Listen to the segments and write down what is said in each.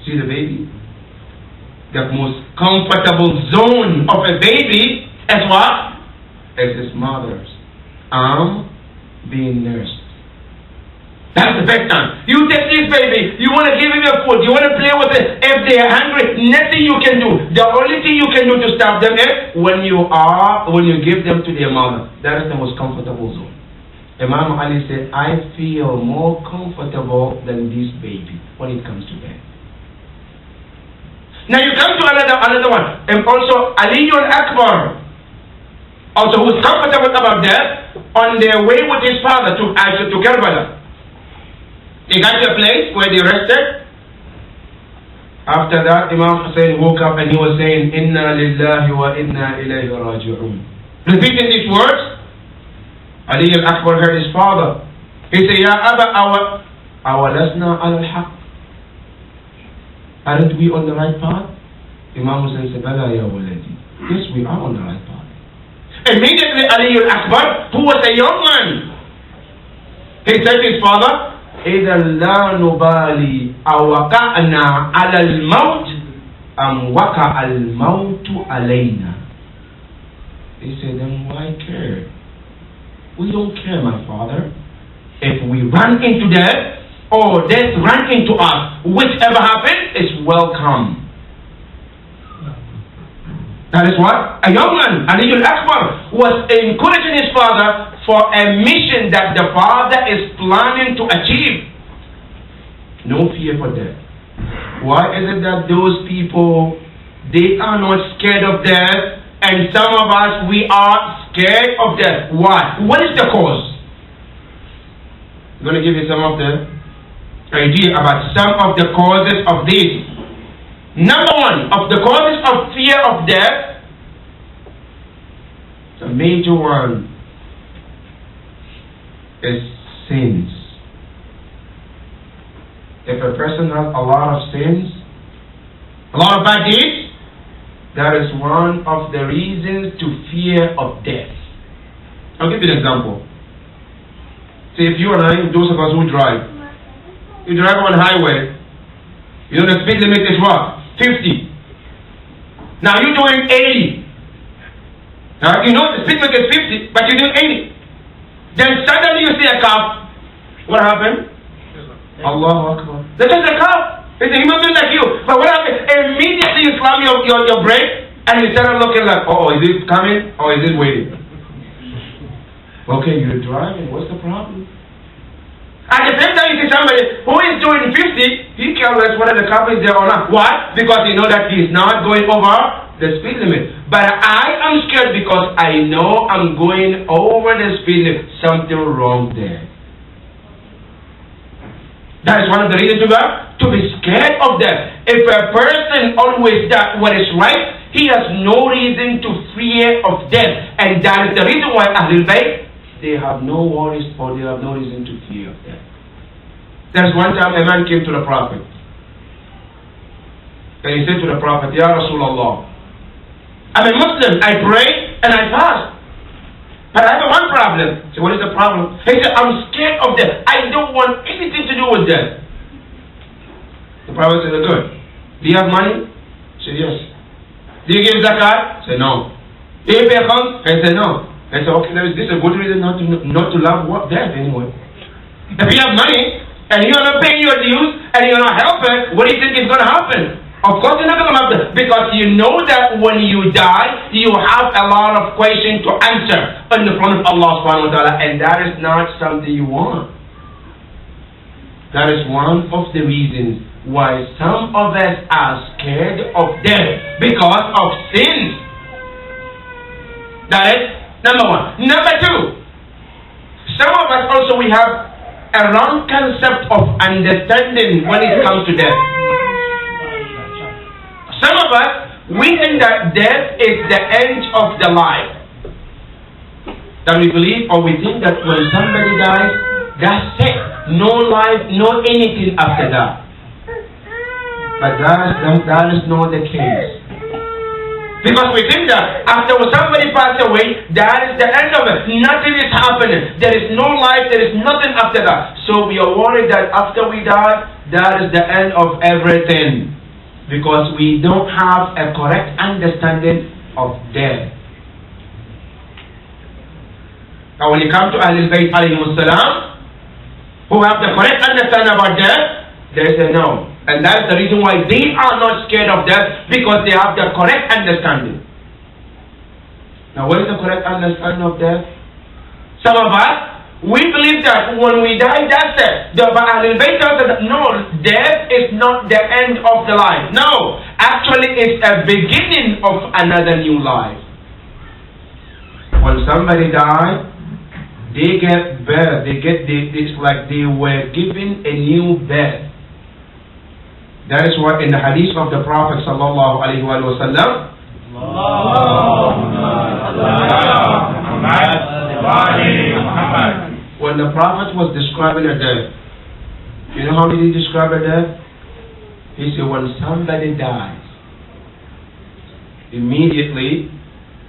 See the baby? The most comfortable zone of a baby is what? Is his mother's arm being nursed. That's the best time. You take this baby, you want to give him your food, you want to play with it. If they are hungry, nothing you can do. The only thing you can do to stop them is when you give them to their mother. That is the most comfortable zone. Imam Ali said, I feel more comfortable than this baby when it comes to bed. Now you come to another one. And also Ali Akbar, also who's comfortable about that, on their way with his father to Karbala. They got to a place where they rested. After that, Imam Hussein woke up and he was saying, Inna lillahi wa inna ilayhi raji'un. Repeating these words, Ali Akbar heard his father. He said, Ya Aba, awalasna al-haq. Aren't we on the right path? Imam Hussein said, Bala ya waladi. Yes, we are on the right path. Immediately Ali Akbar, who was a young man, he said to his father, إِذَا لَا نُبَالِي أَوَقَعْنَا عَلَى الْمَوْتِ أَمْ وَقَعَ الْمَوْتُ عَلَيْنَا. He said, then why care? We don't care, my father. If we run into death, or death run into us, whichever happens is welcome. That is what a young man, Ali Akbar, was encouraging his father for a mission that the father is planning to achieve. No fear for death. Why is it that those people, they are not scared of death, and some of us, we are scared of death? Why? What is the cause? I'm going to give you some of the idea about some of the causes of this. Number one, of the causes of fear of death, the major one is sins. If a person has a lot of sins, a lot of bad deeds, that is one of the reasons to fear of death. I'll give you an example. See, if you and I, those of us who drive, you drive on highway, you know the speed limit is what? 50. Now you're doing 80. Now you know the speed limit is 50, but you're doing 80. Then suddenly you see a cop. What happened? Allahu Akbar. That's just a cop. It's a human being like you. But what happened? Immediately you slam your brake and you start looking like, oh, is it coming or is it waiting? Okay, you're driving. What's the problem? At the same time, you see somebody who is doing 50, he cares less whether the car is there or not. Why? Because he knows that he is not going over the speed limit. But I am scared because I know I'm going over the speed limit. Something wrong there. That is one of the reasons to be scared of that. If a person always does what is right, he has no reason to fear of death. And that is the reason why Ahlul Bayt, they have no worries or they have no reason to fear of death. There's one time a man came to the Prophet. And he said to the Prophet, Ya Rasulullah, I'm a Muslim, I pray and I fast. But I have one problem. So what is the problem? He said, I'm scared of death. I don't want anything to do with death. The Prophet said, good. Do you have money? He said, yes. Do you give zakat? He said, no. Do you pay account? He said, no. I said, okay, this is a good reason not to love death anyway. If you have money and you're not paying your dues and you're not helping, what do you think is going to happen? Of course you're not going to happen, because you know that when you die, you have a lot of questions to answer in the front of Allah subhanahu wa ta'ala, and that is not something you want. That is one of the reasons why some of us are scared of death, because of sins. That is number one. Number two, some of us also, we have a wrong concept of understanding when it comes to death. Some of us, we think that death is the end of the life. That we believe, or we think that when somebody dies, that's it. No life, no anything after that. But that is not the case. Because we think that after somebody passes away, that is the end of it. Nothing is happening. There is no life, there is nothing after that. So we are worried that after we die, that is the end of everything. Because we don't have a correct understanding of death. Now when you come to Ahlul Bayt alayhimus salam, who have the correct understanding about death, they say no. And that's the reason why they are not scared of death, because they have the correct understanding. Now what is the correct understanding of death? Some of us, we believe that when we die, that's it. The Ahlul Bayt tells us that no, death is not the end of the life. No, actually it's a beginning of another new life. When somebody dies, they get birth. It's like they were given a new birth. That is what in the hadith of the Prophet sallallahu alaihi wasallam. When the Prophet was describing a death, you know how did he describe a death? He said, when somebody dies, immediately,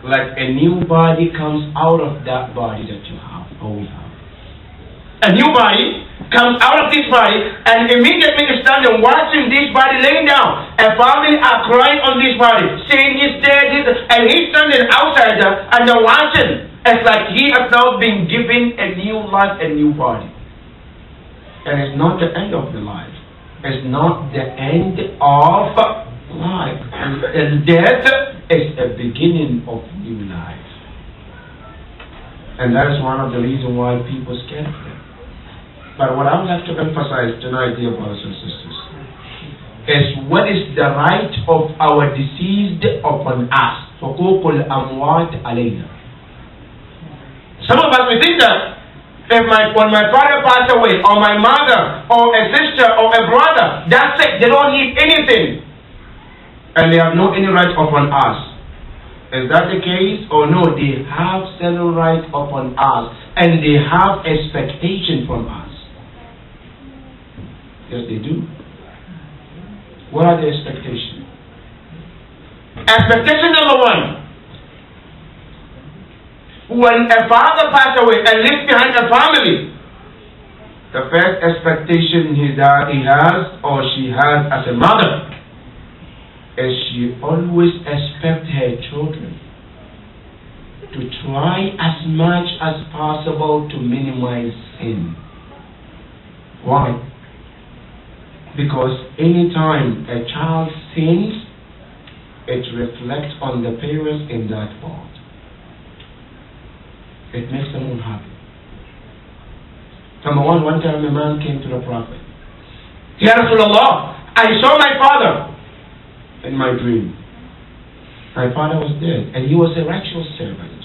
like a new body comes out of that body that you have, or we have. A new body comes out of this body, and immediately is standing watching this body laying down. A family are crying on this body, saying he's dead, and he's standing outside there, and they're watching. It's like he has now been given a new life, a new body. And it's not the end of the life. It's not the end of life. And death is a beginning of new life. And that is one of the reasons why people are scared of it. But what I would like to emphasize tonight, dear brothers and sisters, is what is the right of our deceased upon us. حقوق الأموات علينا. Some of us, we think that when my father passed away, or my mother, or a sister, or a brother, that's it. They don't need anything. And they have no any right upon us. Is that the case? Or no, they have certain rights upon us. And they have expectation from us. Yes, they do. What are the expectations? Expectation number one. When a father passes away and leaves behind a family, the first expectation he has or she has as a mother is she always expects her children to try as much as possible to minimize sin. Why? Because anytime a child sins, it reflects on the parents in that fault. It makes them unhappy. Number one time a man came to the Prophet. Ya Rasulullah, I saw my father in my dream. My father was dead, and he was a righteous servant.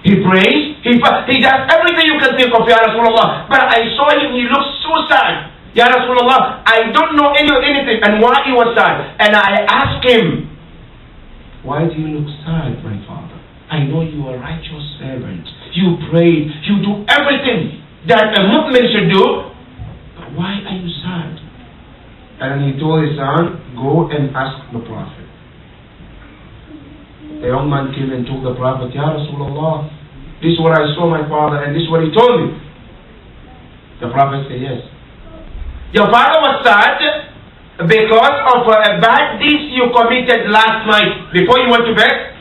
He prays, he does everything you can think of, Ya Rasulullah. But I saw him, he looked so sad. Ya Rasulullah, I don't know anything and why he was sad. And I asked him, why do you look sad, my father? I know you are a righteous servant. You pray, you do everything that a Muslim should do. But why are you sad? And he told his son, go and ask the Prophet. The young man came and told the Prophet, Ya Rasulullah, this is what I saw my father and this is what he told me. The Prophet said, yes. Your father was sad because of a bad deed you committed last night before you went to bed.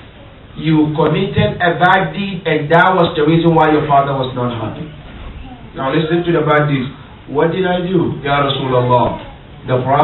You committed a bad deed, and that was the reason why your father was not happy. Now listen to the bad deeds. What did I do, Ya Rasulullah? The Prophet